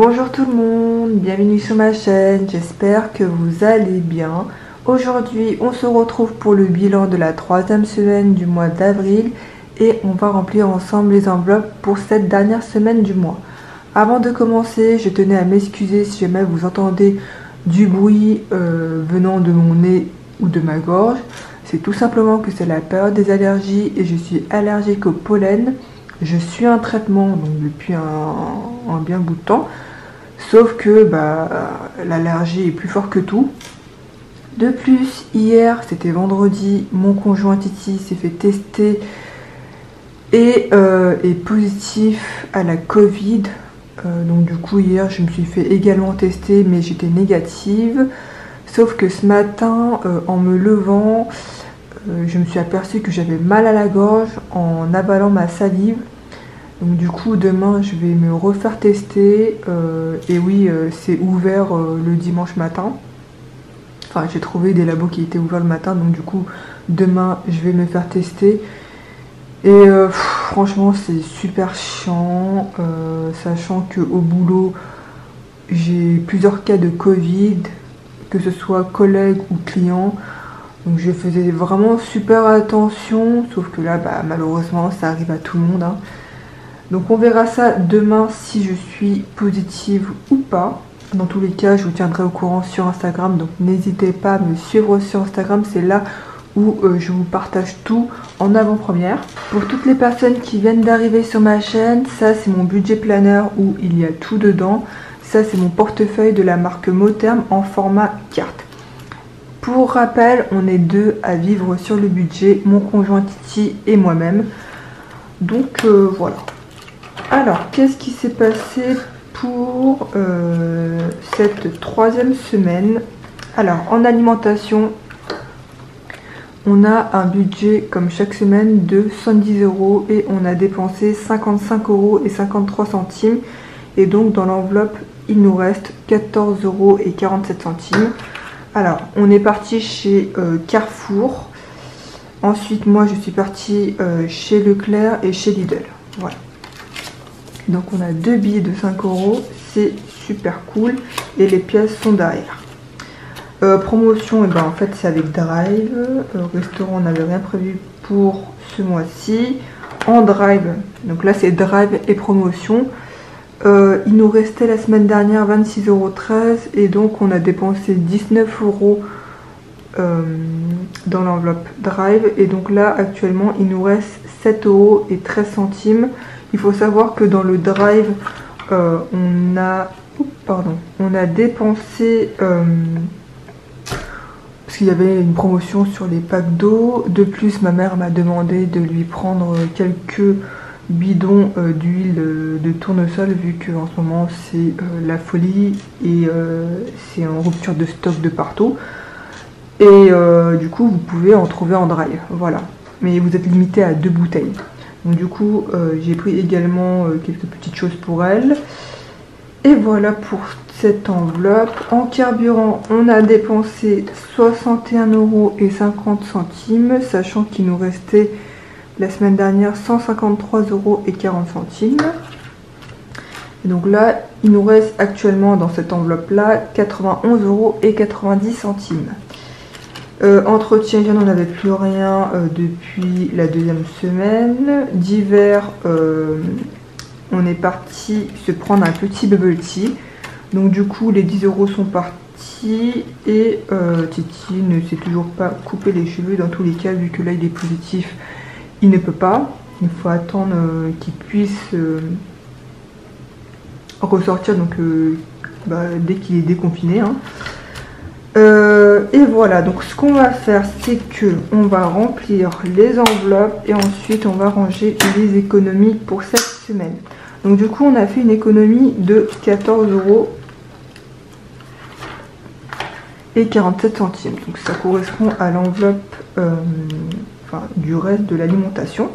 Bonjour tout le monde, bienvenue sur ma chaîne, j'espère que vous allez bien. Aujourd'hui on se retrouve pour le bilan de la troisième semaine du mois d'avril et on va remplir ensemble les enveloppes pour cette dernière semaine du mois. Avant de commencer, je tenais à m'excuser si jamais vous entendez du bruit venant de mon nez ou de ma gorge. C'est tout simplement que c'est la période des allergies et je suis allergique au pollen. Je suis un traitement donc depuis un bien bout de temps, sauf que l'allergie est plus fort que tout. De plus, hier, c'était vendredi, mon conjoint Titi s'est fait tester et est positif à la Covid. Donc du coup, hier, je me suis fait également tester, mais j'étais négative. Sauf que ce matin, en me levant, je me suis aperçue que j'avais mal à la gorge en avalant ma salive. Donc du coup demain je vais me refaire tester et oui c'est ouvert le dimanche matin. Enfin j'ai trouvé des labos qui étaient ouverts le matin, donc du coup demain je vais me faire tester. Et franchement c'est super chiant, sachant que au boulot j'ai plusieurs cas de Covid, que ce soit collègues ou clients. Donc je faisais vraiment super attention, sauf que là malheureusement ça arrive à tout le monde, hein. Donc on verra ça demain si je suis positive ou pas. Dans tous les cas, je vous tiendrai au courant sur Instagram. Donc n'hésitez pas à me suivre sur Instagram. C'est là où je vous partage tout en avant-première. Pour toutes les personnes qui viennent d'arriver sur ma chaîne, ça c'est mon budget planner où il y a tout dedans. Ça c'est mon portefeuille de la marque Motherm en format carte. Pour rappel, on est deux à vivre sur le budget, mon conjoint Titi et moi-même. Donc voilà. Alors, qu'est-ce qui s'est passé pour cette troisième semaine? Alors, en alimentation, on a un budget, comme chaque semaine, de 110 € et on a dépensé 55,53 €. Et donc, dans l'enveloppe, il nous reste 14,47 €. Alors, on est parti chez Carrefour. Ensuite, moi, je suis partie chez Leclerc et chez Lidl. Voilà. Donc on a deux billets de 5 €, c'est super cool et les pièces sont derrière. Promotion, en fait c'est avec Drive. Restaurant, on n'avait rien prévu pour ce mois-ci. En Drive, donc là c'est Drive et promotion. Il nous restait la semaine dernière 26,13 € et donc on a dépensé 19 € dans l'enveloppe Drive. Et donc là actuellement il nous reste 7,13 €. Il faut savoir que dans le Drive, on a dépensé, parce qu'il y avait une promotion sur les packs d'eau. De plus, ma mère m'a demandé de lui prendre quelques bidons d'huile de tournesol, vu qu'en ce moment c'est la folie et c'est en rupture de stock de partout. Et du coup, vous pouvez en trouver en Drive, voilà. Mais vous êtes limité à 2 bouteilles. Donc du coup j'ai pris également quelques petites choses pour elle. Et voilà pour cette enveloppe. En carburant, on a dépensé 61,50 €, sachant qu'il nous restait la semaine dernière 153,40 €. Et donc là il nous reste actuellement dans cette enveloppe là 91,90 €. Entretien, on n'avait plus rien depuis la deuxième semaine. D'hiver, on est parti se prendre un petit bubble tea. Donc du coup, les 10 € sont partis et Titi ne s'est toujours pas coupé les cheveux. Dans tous les cas, vu que là il est positif, il ne peut pas. Il faut attendre qu'il puisse ressortir donc dès qu'il est déconfiné, hein. Et voilà, donc ce qu'on va faire, c'est que on va remplir les enveloppes et ensuite on va ranger les économies pour cette semaine. Donc du coup on a fait une économie de 14,47 €. Donc ça correspond à l'enveloppe du reste de l'alimentation.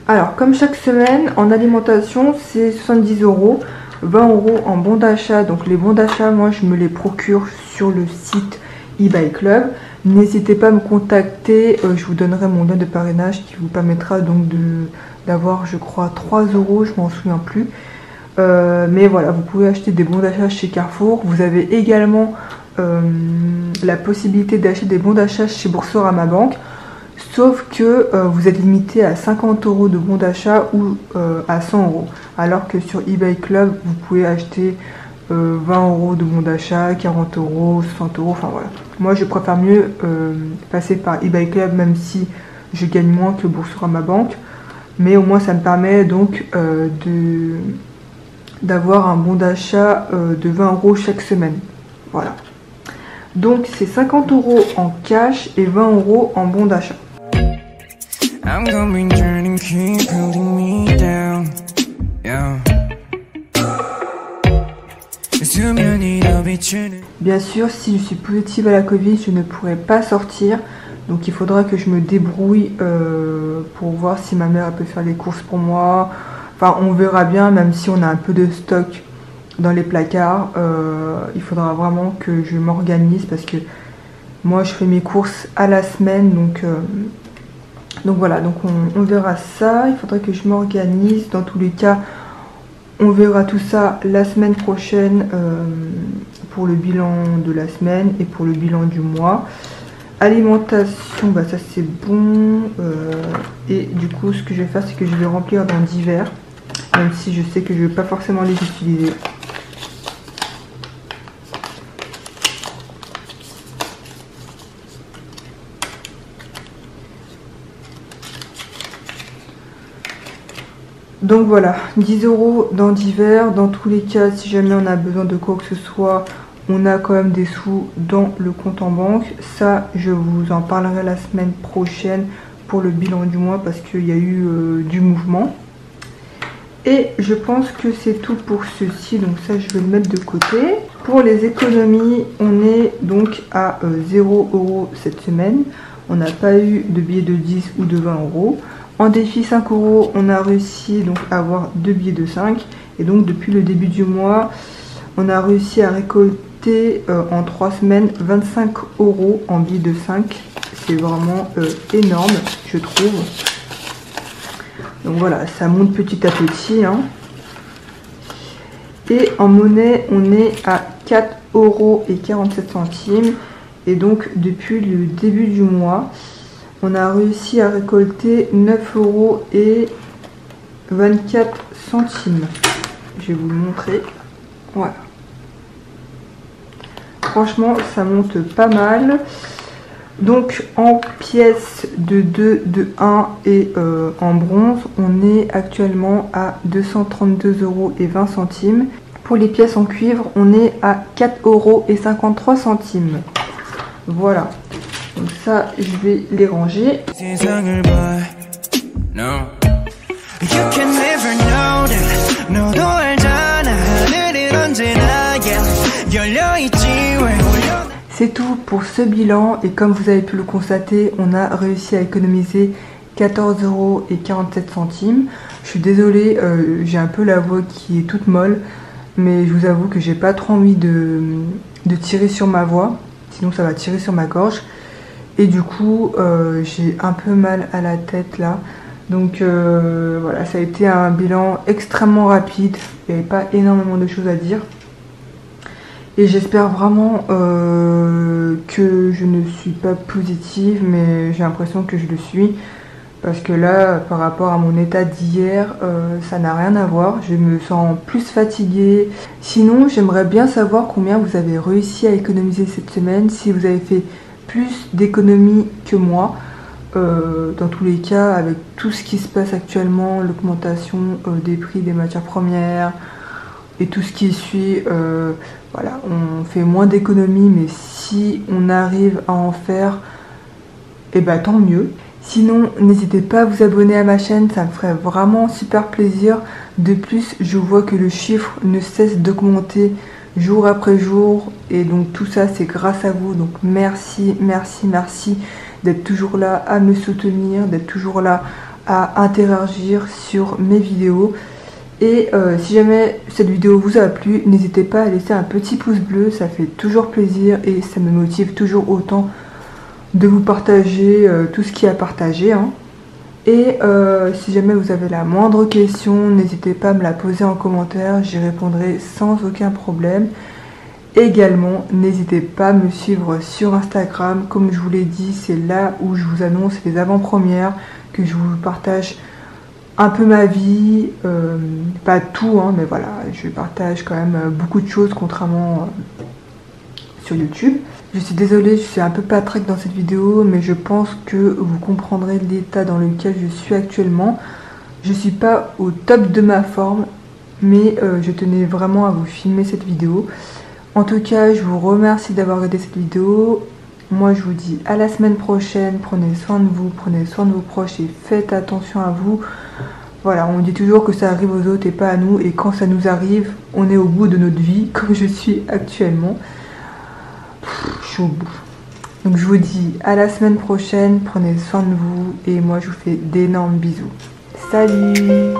Alors comme chaque semaine en alimentation c'est 70 €. 20 € en bons d'achat. Donc les bons d'achat, moi je me les procure sur le site eBay Club. N'hésitez pas à me contacter, je vous donnerai mon lien de parrainage qui vous permettra donc d'avoir je crois 3 €, je m'en souviens plus. Mais voilà, vous pouvez acheter des bons d'achat chez Carrefour. Vous avez également la possibilité d'acheter des bons d'achat chez Boursorama Banque, sauf que vous êtes limité à 50 € de bons d'achat ou à 100 €, alors que sur eBay Club, vous pouvez acheter 20 € de bons d'achat, 40 €, 60 €, enfin voilà. Moi, je préfère mieux passer par eBay Club, même si je gagne moins que Boursorama Banque, mais au moins ça me permet donc d'avoir un bon d'achat de 20 € chaque semaine. Voilà. Donc c'est 50 € en cash et 20 € en bon d'achat. Bien sûr, si je suis positive à la Covid, je ne pourrai pas sortir. Donc il faudra que je me débrouille pour voir si ma mère peut faire les courses pour moi. Enfin, on verra bien, même si on a un peu de stock dans les placards. Il faudra vraiment que je m'organise parce que moi, je fais mes courses à la semaine. Donc voilà, donc on verra ça. Il faudra que je m'organise. Dans tous les cas, on verra tout ça la semaine prochaine pour le bilan de la semaine et pour le bilan du mois. Alimentation, bah ça c'est bon. Et du coup, ce que je vais faire, c'est que je vais remplir dans divers, même si je sais que je ne vais pas forcément les utiliser. Donc voilà, 10 € dans divers. Dans tous les cas, si jamais on a besoin de quoi que ce soit, on a quand même des sous dans le compte en banque. Ça, je vous en parlerai la semaine prochaine pour le bilan du mois parce qu'il y a eu du mouvement. Et je pense que c'est tout pour ceci, donc ça je vais le mettre de côté. Pour les économies, on est donc à 0 € cette semaine. On n'a pas eu de billets de 10 ou de 20 €. En défi 5 €, on a réussi donc à avoir 2 billets de 5. Et donc depuis le début du mois, on a réussi à récolter en 3 semaines 25 € en billets de 5. C'est vraiment énorme, je trouve. Donc voilà, ça monte petit à petit. Hein. Et en monnaie, on est à 4,47 €. Et donc, depuis le début du mois, on a réussi à récolter 9,24 €. Je vais vous le montrer. Voilà. Franchement, ça monte pas mal. Donc en pièces de 2, de 1 et en bronze, on est actuellement à 232,20 €. Pour les pièces en cuivre, on est à 4,53 €. Voilà. Donc ça, je vais les ranger. C'est tout pour ce bilan et comme vous avez pu le constater, on a réussi à économiser 14,47 €. Je suis désolée, j'ai un peu la voix qui est toute molle, mais je vous avoue que j'ai pas trop envie de tirer sur ma voix, sinon ça va tirer sur ma gorge. Et du coup, j'ai un peu mal à la tête là. Donc voilà, ça a été un bilan extrêmement rapide, il n'y avait pas énormément de choses à dire. Et j'espère vraiment que je ne suis pas positive, mais j'ai l'impression que je le suis. Parce que là, par rapport à mon état d'hier, ça n'a rien à voir. Je me sens plus fatiguée. Sinon, j'aimerais bien savoir combien vous avez réussi à économiser cette semaine. Si vous avez fait plus d'économies que moi. Dans tous les cas, avec tout ce qui se passe actuellement, l'augmentation des prix des matières premières et tout ce qui suit, voilà, on fait moins d'économies, mais si on arrive à en faire, et ben tant mieux. Sinon, n'hésitez pas à vous abonner à ma chaîne, ça me ferait vraiment super plaisir. De plus, je vois que le chiffre ne cesse d'augmenter jour après jour, et donc tout ça c'est grâce à vous. Donc merci, merci, merci d'être toujours là à me soutenir, d'être toujours là à interagir sur mes vidéos. Et si jamais cette vidéo vous a plu, n'hésitez pas à laisser un petit pouce bleu, ça fait toujours plaisir et ça me motive toujours autant de vous partager tout ce qu'il y a à partager. Hein. Et si jamais vous avez la moindre question, n'hésitez pas à me la poser en commentaire, j'y répondrai sans aucun problème. Également, n'hésitez pas à me suivre sur Instagram. Comme je vous l'ai dit, c'est là où je vous annonce les avant-premières, que je vous partage un peu ma vie, pas tout, hein, mais voilà, je partage quand même beaucoup de choses, contrairement sur YouTube. Je suis désolée, je suis un peu patraque dans cette vidéo, mais je pense que vous comprendrez l'état dans lequel je suis actuellement. Je suis pas au top de ma forme, mais je tenais vraiment à vous filmer cette vidéo. En tout cas, je vous remercie d'avoir regardé cette vidéo. Moi, je vous dis à la semaine prochaine. Prenez soin de vous, prenez soin de vos proches et faites attention à vous. Voilà, on dit toujours que ça arrive aux autres et pas à nous. Et quand ça nous arrive, on est au bout de notre vie, comme je suis actuellement. Je suis au bout. Donc je vous dis à la semaine prochaine. Prenez soin de vous. Et moi, je vous fais d'énormes bisous. Salut!